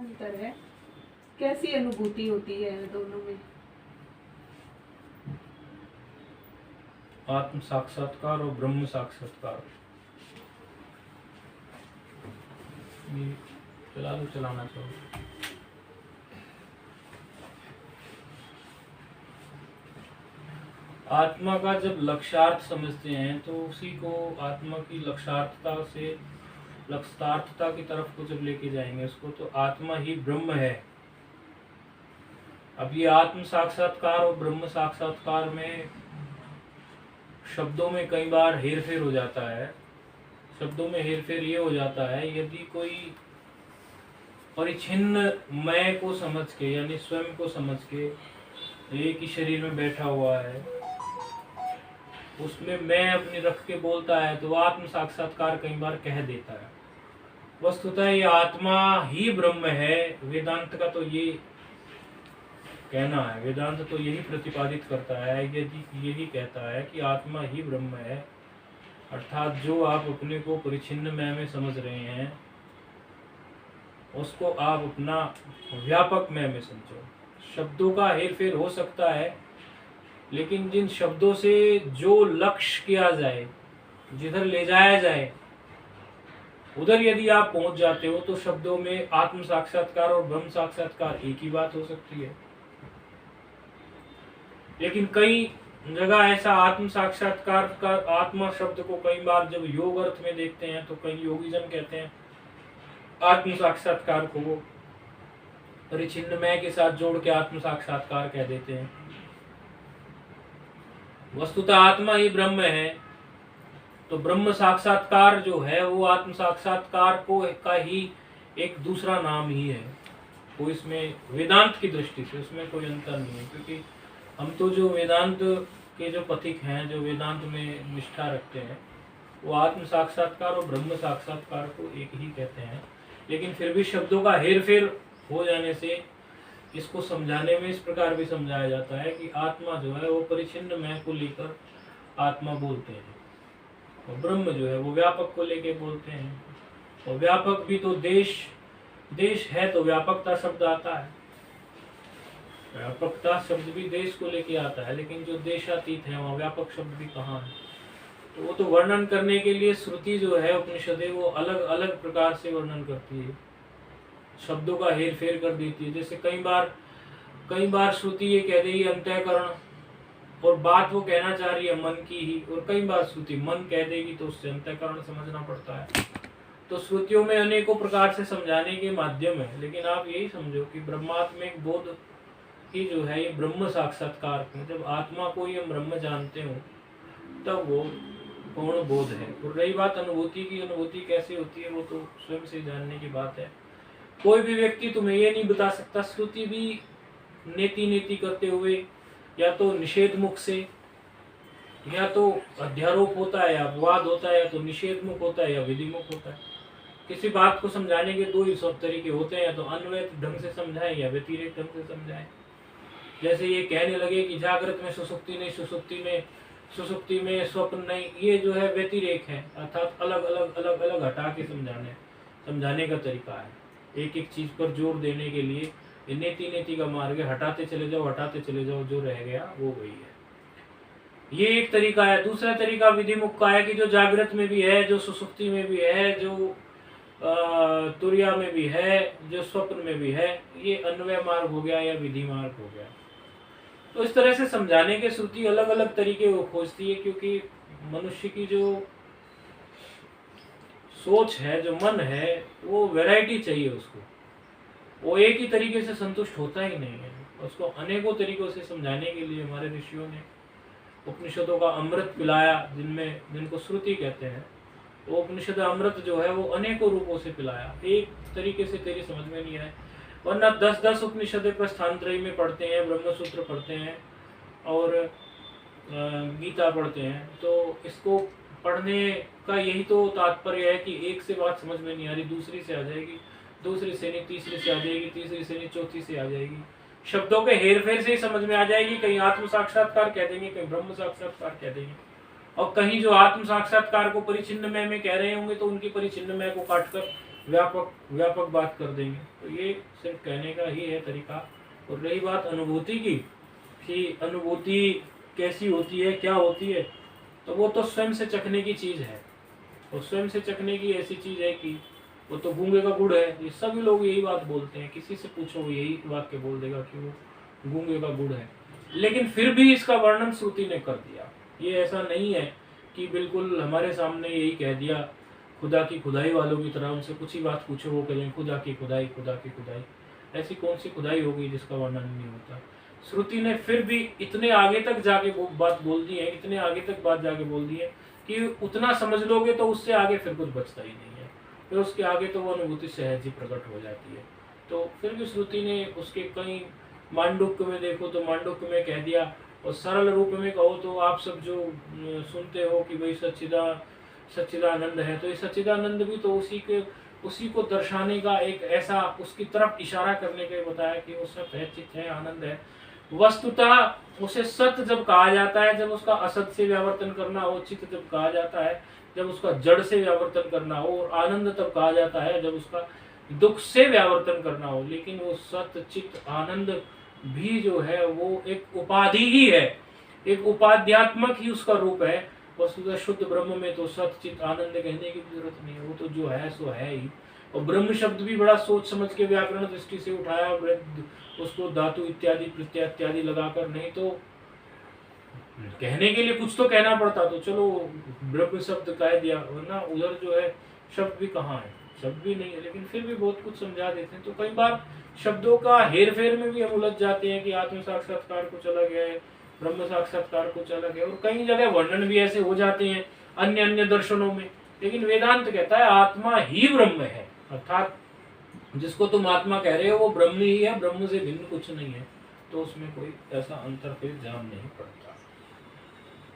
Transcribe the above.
अंतर है, कैसी अनुभूति होती है दोनों में? आत्म साक्षात्कार और ब्रह्म साक्षात्कार। ये चलाना चाहिए। आत्मा का जब लक्ष्यार्थ समझते हैं तो उसी को आत्मा की लक्ष्यार्थता से लक्ष्यार्थता की तरफ को जब लेके जाएंगे उसको, तो आत्मा ही ब्रह्म है। अब ये आत्म साक्षात्कार और ब्रह्म साक्षात्कार में शब्दों में कई बार हेरफेर हो जाता है। शब्दों में हेरफेर ये हो जाता है, यदि कोई परिच्छिन्न मैं को समझ के, यानी स्वयं को समझ के एक ही शरीर में बैठा हुआ है, उसमें मैं अपनी रख के बोलता है, तो आत्म साक्षात्कार कई बार कह देता है। वस्तुतः ये आत्मा ही ब्रह्म है। वेदांत का तो ये कहना है, वेदांत तो यही प्रतिपादित करता है, यही कहता है कि आत्मा ही ब्रह्म है। अर्थात जो आप अपने को परिच्छिन्न मैं में समझ रहे हैं उसको आप अपना व्यापक मैं में समझो। शब्दों का हेरफेर हो सकता है, लेकिन जिन शब्दों से जो लक्ष्य किया जाए, जिधर ले जाया जाए, उधर यदि आप पहुंच जाते हो तो शब्दों में आत्म साक्षात्कार और ब्रह्म साक्षात्कार एक ही बात हो सकती है। लेकिन कई जगह ऐसा आत्म साक्षात्कार का आत्मा शब्द को कई बार जब योग अर्थ में देखते हैं तो कई योगी जन कहते हैं आत्म साक्षात्कार को वो परिच्छिन्न मैं के साथ जोड़ के आत्म साक्षात्कार कह देते हैं। वस्तुतः आत्मा ही ब्रह्म है, तो ब्रह्म साक्षात्कार जो है वो आत्म साक्षात्कार को का ही एक दूसरा नाम ही है। वो इसमें वेदांत की दृष्टि से उसमें कोई अंतर नहीं है, क्योंकि हम तो जो वेदांत के जो पथिक हैं, जो वेदांत में निष्ठा रखते हैं, वो आत्म साक्षात्कार और ब्रह्म साक्षात्कार को एक ही कहते हैं। लेकिन फिर भी शब्दों का हेरफेर हो जाने से इसको समझाने में इस प्रकार भी समझाया जाता है कि आत्मा जो है वो परिच्छिन्न मैं को लेकर आत्मा बोलते हैं, और ब्रह्म जो है वो व्यापक को लेके बोलते हैं। और व्यापक भी तो देश है, तो व्यापकता शब्द आता है। व्यापकता शब्द भी देश को लेके आता है, लेकिन जो देशातीत है वहाँ व्यापक शब्द भी कहाँ है? तो वो तो वर्णन करने के लिए श्रुति जो है उपनिषदें वो अलग अलग प्रकार से वर्णन करती है, शब्दों का हेर फेर कर देती है। जैसे कई बार श्रुति ये कह देगी अंतःकरण, और बात वो कहना चाह रही है मन की ही, और कई बार श्रुति मन कह देगी तो उससे अंतःकरण समझना पड़ता है। तो श्रुतियों में अनेकों प्रकार से समझाने के माध्यम है, लेकिन आप यही समझो कि ब्रह्मात्मिक बोध की जो है ये ब्रह्म साक्षात्कार, जब आत्मा को ही हम ब्रह्म जानते हो तब वो पूर्ण बोध है। और रही बात अनुभूति की, अनुभूति कैसे होती है वो तो स्वयं से जानने की बात है। कोई भी व्यक्ति तुम्हें ये नहीं बता सकता। श्रुति भी नेति करते हुए या तो निषेध मुख से, या तो अध्यारोप होता है, या अपवाद होता है, या तो निषेध मुख होता है, या विधि मुख होता है। किसी बात को समझाने के दो ही सब तरीके होते हैं, या तो अन्वय ढंग से समझाएं या व्यतिरेक ढंग से समझाएं। जैसे ये कहने लगे कि जागृत में सुसुप्ति नहीं, सुसुप्ति में स्वप्न नहीं, ये जो है व्यतिरेक है, अर्थात अलग अलग हटा के समझाने का तरीका है। एक एक चीज पर जोर देने के लिए ये नेति का मार्ग है, हटाते चले जाओ, जो रह गया वो वही है। ये एक तरीका है। दूसरा तरीका विधिमुख का है कि जो जागृत में भी है, जो सुसुप्ति में भी है, जो तुरिया में भी है, जो स्वप्न में भी है, ये अन्वय मार्ग हो गया या विधि मार्ग हो गया। तो इस तरह से समझाने के श्रुति अलग अलग तरीके को खोजती है, क्योंकि मनुष्य की जो सोच है, जो मन है, वो वैरायटी चाहिए उसको। वो एक ही तरीके से संतुष्ट होता ही नहीं है। उसको अनेकों तरीकों से समझाने के लिए हमारे ऋषियों ने उपनिषदों का अमृत पिलाया, जिनको श्रुति कहते हैं। वो उपनिषद अमृत जो है वो अनेकों रूपों से पिलाया। एक तरीके से तेरी समझ में नहीं आए, वरना 10 उपनिषद प्रस्थानत्रयी में पढ़ते हैं, ब्रह्मसूत्र पढ़ते हैं और गीता पढ़ते हैं। तो इसको पढ़ने का यही तो तात्पर्य है कि एक से बात समझ में नहीं आ रही, दूसरी से आ जाएगी, दूसरी से नहीं, तीसरी से आ जाएगी, तीसरी से नहीं, चौथी से आ जाएगी। शब्दों के हेरफेर से ही समझ में आ जाएगी। कहीं आत्म साक्षात्कार कह देंगे, कहीं ब्रह्म साक्षात्कार कह देंगे, और कहीं जो आत्म साक्षात्कार को परिचिन्न मैं में कह रहे होंगे तो उनकी परिचिन्न मैं को काटकर व्यापक व्यापक बात कर देंगे। तो ये सिर्फ कहने का ही है तरीका। और रही बात अनुभूति की कि अनुभूति कैसी होती है, क्या होती है, तो वो तो स्वयं से चखने की चीज़ है। और स्वयं से चखने की ऐसी चीज़ है कि वो तो गूंगे का गुड़ है। ये सभी लोग यही बात बोलते हैं, किसी से पूछो वो यही वाक्य बोल देगा कि वो गूंगे का गुड़ है। लेकिन फिर भी इसका वर्णन श्रुति ने कर दिया। ये ऐसा नहीं है कि बिल्कुल हमारे सामने यही कह दिया खुदा की खुदाई वालों की तरह, उनसे कुछ ही बात पूछो वो कहें खुदा की खुदाई, खुदा की खुदाई। ऐसी कौन सी खुदाई होगी जिसका वर्णन नहीं होता। श्रुति ने फिर भी इतने आगे तक जाके वो बात बोल दी है, इतने आगे तक बात जाके बोल दी है कि उतना समझ लोगे तो उससे आगे फिर कुछ बचता ही नहीं है। फिर उसके आगे तो वो अनुभूति सहज ही प्रकट हो जाती है। तो फिर भी श्रुति ने उसके कई, मांडुक्य में देखो तो मांडुक्य में कह दिया। और सरल रूप में कहो तो आप सब जो सुनते हो कि भाई सच्चिदानंद है, तो ये सच्चिदानंद भी तो उसी को दर्शाने का एक ऐसा, उसकी तरफ इशारा करने के बताया कि वो सत है, चित्त है, आनंद है। वस्तुतः उसे सत्य जब कहा जाता है जब उसका असत से व्यावर्तन करना हो, चित्त जब कहा जाता है जब उसका जड़ से व्यावर्तन करना हो, और आनंद तब कहा जाता है जब उसका दुख से व्यावर्तन करना हो। लेकिन वो सत्य चित्त आनंद भी जो है वो एक उपाधि ही है, एक उपाध्यात्मक ही उसका रूप है। वस्तुतः शुद्ध ब्रह्म में तो सत्य चित्त आनंद कहने की जरूरत नहीं है, वो तो जो है सो है ही। और ब्रह्म शब्द भी बड़ा सोच समझ के व्याकरण दृष्टि से उठाया, उसको धातु इत्यादि प्रत्यय इत्यादि लगाकर, नहीं तो कहने के लिए कुछ तो कहना पड़ता, तो चलो ब्रह्म शब्द कह दिया, वरना उधर जो है शब्द भी कहाँ है, शब्द भी नहीं है। लेकिन फिर भी बहुत कुछ समझा देते हैं। तो कई बार शब्दों का हेर फेर में भी हम उलझ जाते हैं कि आत्म साक्षात्कार कुछ अलग है, ब्रह्म साक्षात्कार कुछ अलग है, और कई जगह वर्णन भी ऐसे हो जाते हैं अन्य अन्य दर्शनों में। लेकिन वेदांत कहता है आत्मा ही ब्रह्म है, अर्थात जिसको तुम आत्मा कह रहे हो वो ब्रह्म ही है, ब्रह्म से भिन्न कुछ नहीं है। तो उसमें कोई ऐसा अंतर फिर जान नहीं पड़ता।